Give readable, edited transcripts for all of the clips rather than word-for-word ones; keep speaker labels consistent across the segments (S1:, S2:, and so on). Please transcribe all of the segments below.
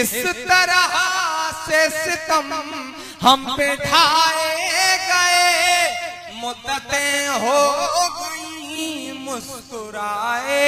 S1: اس طرح سے ستم ہم پہ ڈھائے گئے، مدتیں ہو گئی مسکرائے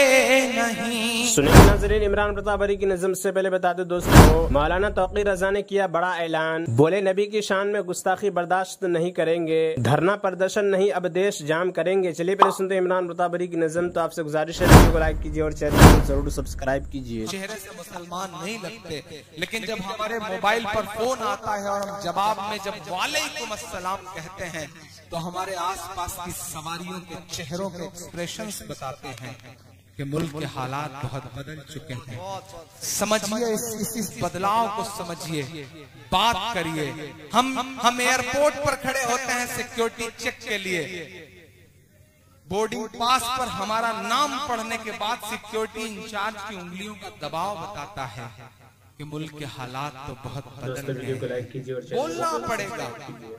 S1: نہیں۔
S2: سنیں ناظرین، عمران پرتاپ بری کی نظم سے پہلے بتا دو دوستوں، مولانا توقیر رضا نے کیا بڑا اعلان، بولے نبی کی شان میں گستاخی برداشت نہیں کریں گے، دھرنا پردرشن نہیں اب دیش جام کریں گے۔ چلیے پہلے سنتے ہیں عمران پرتاپ بری کی نظم۔ تو آپ سے گزارش ہے ویڈیو کو لائک کیجیے اور چینل کو ضرور سبسکرائب کیجیے۔
S1: چہرے سے مسلمان نہیں لگتے، لیکن جب ہمارے موبائل پر فون آتا ہے اور ہم جواب میں جب وعلیکم السلام کہتے ہیں تو ہمارے آس پاس کی سواریوں کے چہروں کے ایکسپریشنز بتاتے ہیں کہ ملک کے حالات بہت بدل چکے ہیں۔ سمجھیے اس بدلاؤ کو سمجھیے، بات کریے۔ ہم ایئرپورٹ پر کھڑے ہوتے ہیں سیکیورٹی چیک کے لیے، بورڈنگ پاس پر ہمارا نام پڑھنے کے بعد سیکیورٹی انچارج کی انگلیوں کا دباؤ بتاتا ہے کہ ملک کے حالات تو بہت بدل گئے۔ بولنا پڑے گا،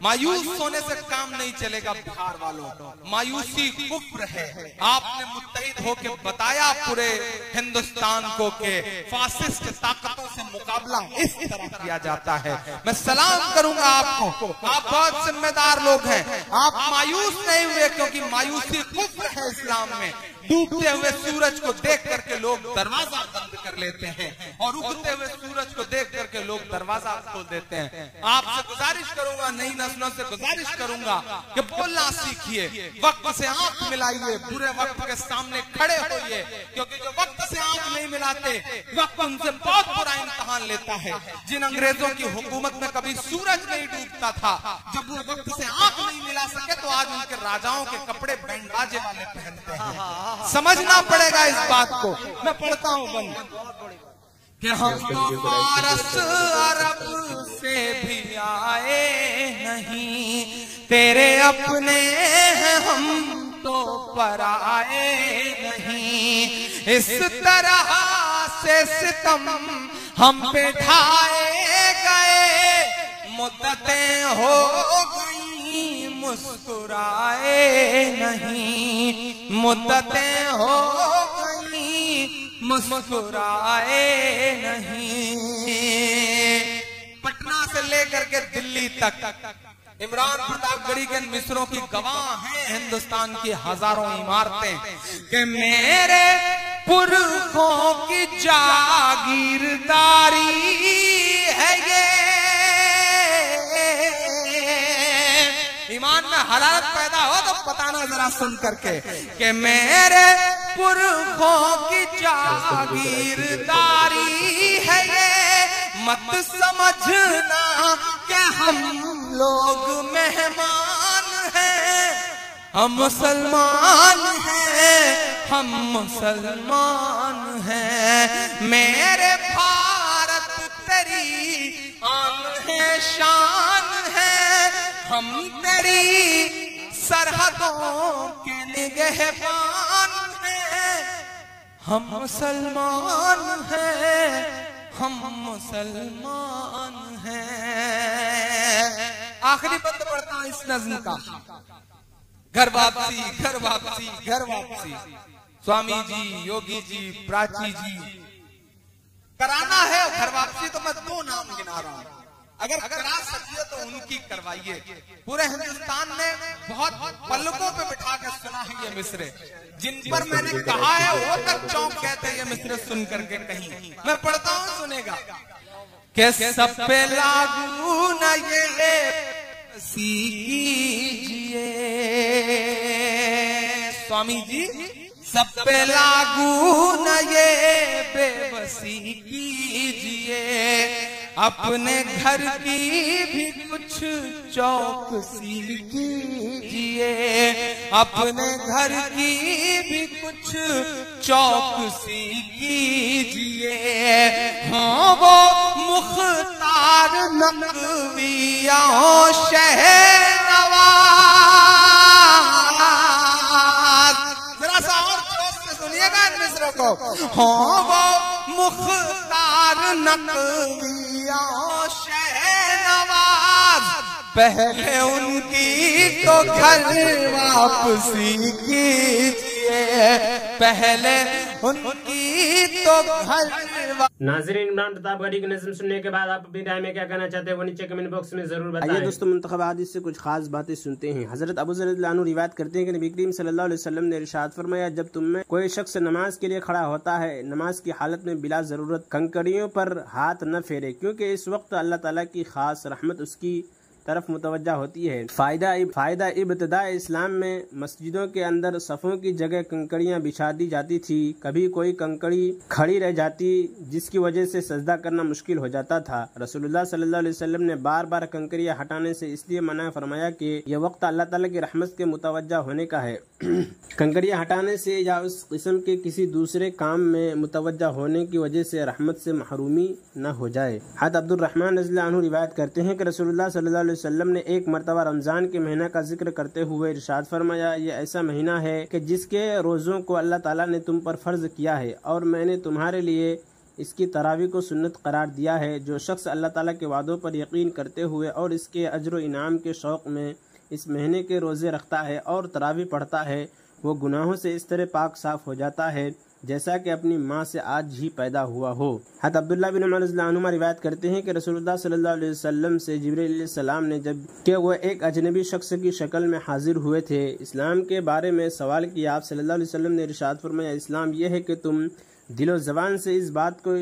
S1: مایوس ہونے سے کام نہیں چلے گا۔ بہار والوں، مایوسی کفر ہے۔ آپ نے متحد ہو کے بتایا پورے ہندوستان کو کہ فاسسٹ طاقتوں سے مقابلہ اس طرح کیا جاتا ہے۔ میں سلام کروں گا آپ کو، آپ بہت ذمہ دار لوگ ہیں۔ آپ مایوس نہیں ہوئے کیونکہ مایوسی کفر ہے اسلام میں۔ ڈوبتے ہوئے سورج کو دیکھ کر کے لوگ دروازہ بند کر لیتے ہیں اور اگتے ہوئے سورج کو دیکھ کر کے لوگ دروازہ کھول دیتے ہیں۔ آپ سے گزارش کروں گا، نئی نسلوں سے گزارش کروں گا کہ بولنا سیکھیے، وقت سے آنکھ ملائیے، برے وقت کے سامنے کھڑے ہوئیے، کیونکہ جو وقت سے آنکھ نہیں ملاتے وقت ان سے بہت برا امتحان لیتا ہے۔ جن انگریزوں کی حکومت میں کبھی سورج نہیں ڈوبتا تھا، جب وہ وقت سے آنکھ نہیں ملا سکے تو آج ان کے راجاؤں کے کپڑے بینڈ باجے والے پہنتے ہیں۔ سمجھنا پڑے گا اس بات کو۔ میں پڑھتا ہوں بند کہ ہم تو فارس عرب سے بھی آئے نہیں، تیرے اپنے ہیں ہم تو پرائے نہیں۔ اس طرح سے ستم ہم پہ ڈھائے گئے، مدتیں ہو گئی مسکرائے نہیں، مدتیں ہو گئی مسکرائے نہیں۔ پٹنہ سے لے کر کے دلی تک عمران پرتاپ گڑھی کے مصروں کی گواہ ہیں ہندوستان کی ہزاروں عمارتیں کہ میرے پرخوں کی جاگیرداری ہے یہ۔ ایمان میں حرارت پیدا ہو تو بتانا ذرا سن کر کے کہ میرے پرخوں کی جاگیرداری ہے یہ، مت سمجھنا کہ ہم لوگ مہمان ہیں، ہم مسلمان ہیں، ہم مسلمان ہیں۔ میرے بھارت تیری آن ہے شان ہے، ہم تیری سرحدوں کے نگہبان ہیں، ہم مسلمان ہیں، ہم مسلمان ہیں۔ آخری بند پڑھتا ہوں اس نظم کا۔ گھر واپسی، گھر واپسی، گھر واپسی، سوامی جی، یوگی جی، پراچی جی، کرانا ہے گھر واپسی تو میں دو نام گنا رہا ہوں، اگر کرا سکیے تو ان کی کروائیے۔ پورے ہندوستان نے بہت پلکوں پہ بٹھا کے سنا ہے یہ مصرے، جن پر میں نے کہا ہے وہ تک چونک گئے تھے یہ مصرے سن کر کے کہیں۔ میں پڑھتا ہوں، سنے گا کہ سب پہ لاگو نہ یہ کیجئے، سوامی جی سب پہ لاگو نہ یہ بے بسی کیجئے، اپنے گھر کی بھی کچھ چوکسی کیجئے، اپنے گھر کی بھی کچھ چوکسی کیجئے۔ ہاں وہ مختار نقویوں شہر نواز، ذرا سا اور جوش سے سنیے گا ان مصروں کو۔ ہاں وہ مختار نقویوں شہر نواز، پہلے ان کی تو گھر واپسی کیجئے، پہلے ان کی تو گھر
S2: नाज़रीन, इमरान प्रताप गढ़ी की नज़्म सुनने के बाद आप अपनी राय में क्या कहना चाहते हैं वो नीचे कमेंट बॉक्स में जरूर बताएं। आइए दोस्तों, मुंतखब हदीस से कुछ खास बातें सुनते हैं। हजरत अबू ज़र रज़ियल्लाहु अन्हु रिवायत करते हैं कि नबी करीम सल्लल्लाहु अलैहि वसल्लम ने इरशाद फरमाया, जब तुम में कोई शख्स नमाज के लिए खड़ा होता है, नमाज की हालत में बिला जरूरत कंकड़ियों पर हाथ न फेरे, क्योंकि इस वक्त अल्लाह ताला की खास रहमत उसकी तरफ मुतवज्जा होती है। फायदा इब्तिदा इस्लाम में मस्जिदों के अंदर सफ़ों की जगह कंकड़ियाँ बिछा दी जाती थी। कभी कोई कंकड़ी खड़ी रह जाती जिसकी वजह से सजदा करना मुश्किल हो जाता था। रसूलुल्लाह सल्लल्लाहु अलैहि वसल्लम ने बार बार कंकड़ियाँ हटाने से इसलिए मना फरमाया कि यह वक्त अल्लाह ताला की रहमत के मुतवज्जा होने का है। कंकड़ियाँ हटाने से या उस किस्म के किसी दूसरे काम में मुतवज्जा होने की वजह से रहमत से महरूमी न हो जाए। हज़रत अब्दुर्रहमान रज़ियल्लाहु अन्हु रिवायत करते हैं कि रसूलुल्लाह सल्लल्लाहु अलैहि वसल्लम ने एक मरतबा रमज़ान के महीना का जिक्र करते हुए इरशाद फरमाया, ये ऐसा महीना है कि जिसके रोज़ों को अल्लाह ताला ने तुम पर फ़र्ज किया है और मैंने तुम्हारे लिए इसकी तरावी को सुन्नत करार दिया है। जो शख्स अल्लाह ताला के वादों पर यकीन करते हुए और इसके अज्र व इनाम के शौक़ में इस महीने के रोज़े रखता है और तरावी पढ़ता है, वो गुनाहों से इस तरह पाक साफ हो जाता है जैसा कि अपनी माँ से आज ही पैदा हुआ हो। हज़रत अब्दुल्लाह बिन उमर रज़ियल्लाहु अन्हुमा रिवायत करते हैं कि रसूलुल्लाह सल्लल्लाहु अलैहि वसल्लम से जिब्रील अलैहिस्सलाम ने जब कि वह एक अजनबी शख्स की शक्ल में हाजिर हुए थे, इस्लाम के बारे में सवाल किया। आप सल्लल्लाहु अलैहि वसल्लम ने इरशाद फरमाया, इस्लाम यह है कि तुम दिलो ज़बान से इस बात को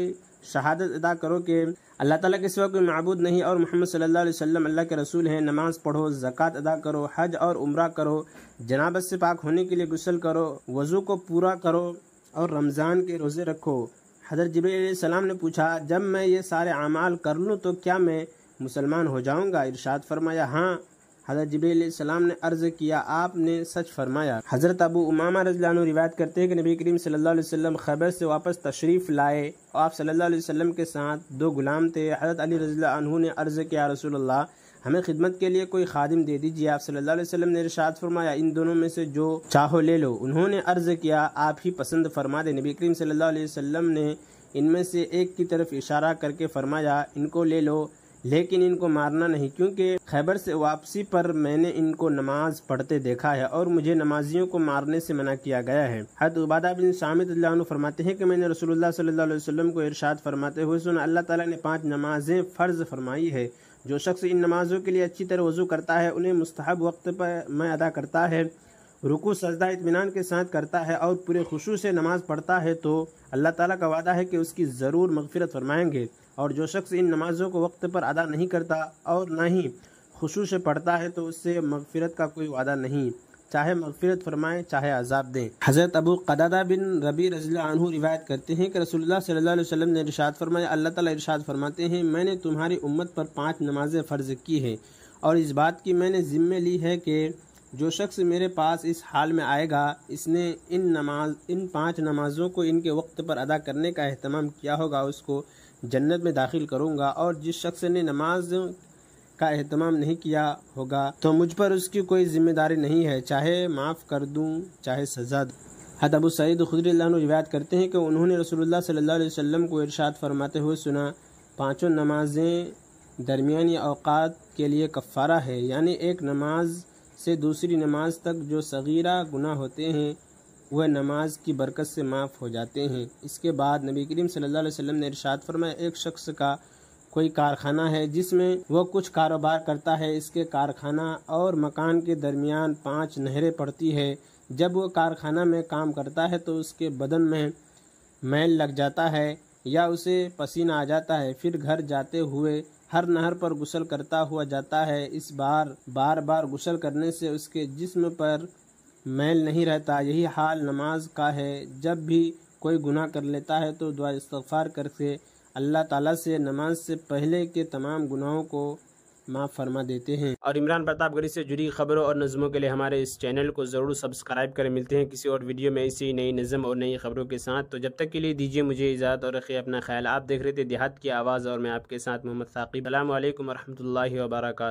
S2: शहादत अदा करो कि अल्लाह ताला के सिवा कोई माबूद नहीं और मोहम्मद सल्लल्लाहु अलैहि वसल्लम अल्लाह के रसूल हैं। नमाज पढ़ो, ज़कात अदा करो, हज और उम्रा करो, जनाबत से पाक होने के लिए गुस्ल करो, वज़ू को पूरा करो और रमज़ान के रोज़े रखो। हज़रत जिब्रील अलैहिस्सलाम ने पूछा, जब मैं ये सारे अमाल कर लूँ तो क्या मैं मुसलमान हो जाऊँगा? इरशाद फरमाया, हाँ। हज़रत जिब्रील अलैहिस्सलाम ने अर्ज़ किया, आपने सच फरमाया। हज़रत अबू उमामा रज़ियल्लाहु अन्हु रिवायत करते हैं कि नबी करीम सल्लल्लाहु अलैहि वसल्लम खैबर से वापस तशरीफ़ लाए और आप सल्लल्लाहु अलैहि वसल्लम के साथ 2 गुलाम थे। हज़रत अली रज़ियल्लाहु अन्हु ने अर्ज़ किया, रसूलल्लाह, हमें खिदमत के लिए कोई खादिम दे दीजिए। आप सल्लल्लाहु अलैहि वसल्लम ने इरशाद फरमाया, इन दोनों में से जो चाहो ले लो। उन्होंने अर्ज़ किया, आप ही पसंद फरमा दे। नबी करीम सल्लल्लाहु अलैहि वसल्लम ने इनमें से एक की तरफ इशारा करके फरमाया, इनको ले लो, लेकिन इनको मारना नहीं, क्योंकि खैबर से वापसी पर मैंने इनको नमाज पढ़ते देखा है और मुझे नमाजियों को मारने से मना किया गया है। हज़रत उबादा बिन सामित रज़ियल्लाहु अन्हु फरमाते हैं कि मैंने रसूलुल्लाह सल्लल्लाहु अलैहि वसल्लम को इरशाद फरमाते हुए सुना, अल्लाह ताला ने 5 नमाजें फ़र्ज फरमाई है। जो शख्स इन नमाजों के लिए अच्छी तरह वज़ू करता है, उन्हें मुस्तहब वक्त पर में अदा करता है, रुकू सजदा इत्मीनान के साथ करता है और पूरे खुशू से नमाज पढ़ता है, तो अल्लाह ताला का वादा है कि उसकी ज़रूर मग़फ़िरत फरमाएंगे। और जो शख्स इन नमाज़ों को वक्त पर अदा नहीं करता और ना ही खुशू से पढ़ता है, तो उससे मग़फ़िरत का कोई वादा नहीं, चाहे मग़फ़िरत फरमाए चाहे अज़ाब दें। हज़रत अबू क़तादा बिन रबी रज़ियल्लाहु अन्हु रिवायत करते हैं कि रसूलुल्लाह सल्लल्लाहु अलैहि वसल्लम ने इरशाद फरमाया, अल्लाह ताला इरशाद फरमाते हैं, मैंने तुम्हारी उम्मत पर 5 नमाज़ें फ़र्ज़ की है और इस बात की मैंने ज़िम्मे ली है कि जो शख्स मेरे पास इस हाल में आएगा, इसने इन 5 नमाज़ों को इनके वक्त पर अदा करने का एहतमाम किया होगा, उसको जन्नत में दाखिल करूँगा। और जिस शख्स ने नमाज का एहतमाम नहीं किया होगा तो मुझ पर उसकी कोई जिम्मेदारी नहीं है, चाहे माफ़ कर दूँ चाहे सज़ा दूँ। हज़रत अबू सईद खुदरी रज़ियल्लाहु अन्हु रिवायत करते हैं कि उन्होंने रसूलुल्लाह सल्लल्लाहु अलैहि वसल्लम को इरशाद फरमाते हुए सुना, 5 नमाज़ें दरमियानी औक़ात के लिए कफ़ारा है, यानी एक नमाज से दूसरी नमाज तक जो सगीरा गुनाह होते हैं वह नमाज की बरकत से माफ़ हो जाते हैं। इसके बाद नबी करीम सल्लल्लाहु अलैहि वसल्लम ने इरशाद फरमाया, एक शख्स का कोई कारखाना है जिसमें वह कुछ कारोबार करता है, इसके कारखाना और मकान के दरमियान 5 नहरें पड़ती है। जब वह कारखाना में काम करता है तो उसके बदन में मैल लग जाता है या उसे पसीना आ जाता है, फिर घर जाते हुए हर नहर पर गुस्ल करता हुआ जाता है। इस बार बार गुस्ल करने से उसके जिस्म पर मैल नहीं रहता। यही हाल नमाज का है। जब भी कोई गुनाह कर लेता है तो दुआ इस्तग़फ़ार करके अल्लाह ताला से नमाज से पहले के तमाम गुनाहों को माफ़ फरमा देते हैं। और इमरान प्रतापगढ़ी से जुड़ी खबरों और नज़मों के लिए हमारे इस चैनल को ज़रूर सब्सक्राइब करें। मिलते हैं किसी और वीडियो में इसी नई नज़म और नई खबरों के साथ। तो जब तक के लिए दीजिए मुझे इजाज़त और रखिए अपना ख्याल। आप देख रहे थे देहात की आवाज़ और मैं आपके साथ मोहम्मद साक़िब। अस्सलामु अलैकुम व रहमतुल्लाहि व बरकातुहू।